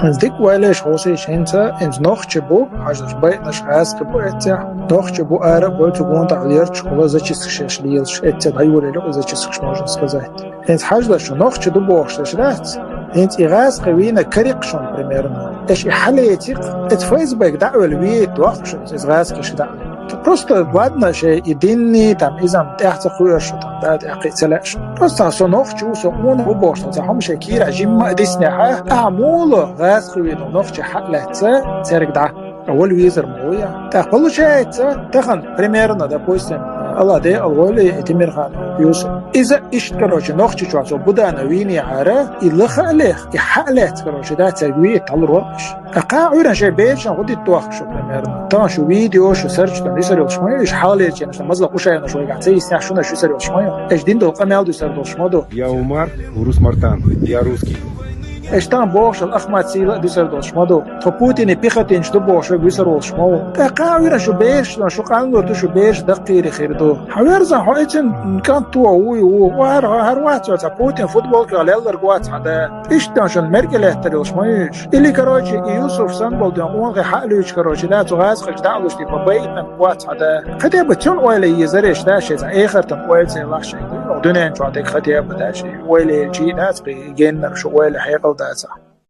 ديك ولاش هوسي شينتا إنز نخشبو حاجة بيت نشخاص كبو إتيا نخشبو آرب ولتو قون تعليرش ولا زاتشيس خشاش ليلش إتيا دايولي لو زاتشيس خش موجن سكزايت إنز حاجة شو نخشدو بوخشتش رات إنز إغاز قوينا كريقشون بريميرنا إيش إحاليتيق إتفايزبك دعوة الويت وخشن إزغاز كش دعوة Просто ладно, что единый там изам тяхта хуешь там да тяхтелеш. Просто сонохчу со он убошно, за хам шекира жимма дисняха амуло газ хуино нохча хатлаца цергда. أول ويزر مويا تقول شيء تخن примерно допустим الله ده أول تمر خان يوسف إذا إيش كروش نخش شو عصو بدأنا ويني عرا يلخ عليه يحلت كروش ده تسويه تطلع وقش أقاعد شيء بيش نقول التوخ شو примерно طبعا شو فيديو شو سيرش ده يصير وش ما إيش حالة يعني مزلق وش يعني شوي قاعد يسمع شو يصير وش ما إيش دين دول قناة يصير وش ما دو يا عمر ورus مارتان يا روسكي اشتان بوش الأخمات سيلا بيصير دوش مادو تبوتين بيختين شو بوش بيصير وش ماو تقاوير شو بيش شو قانو تو شو بيش دقيري خير دو حوارزا حويتن كان تو وي وهر وات تبوتين فوتبول كاليلر قوات هذا اشتان شو المركله تريش مايش اللي كراجي يوسف سامبل دون اون حالوش كراجي لا تغاز خش دعوش دي بيتنا قوات هذا خديبتون ويلي يزريش داش اخر تم ويل سي لا شيء دونين شو عندك خديبه داش ويلي جي ناس جن شو ويلي حيقل داسا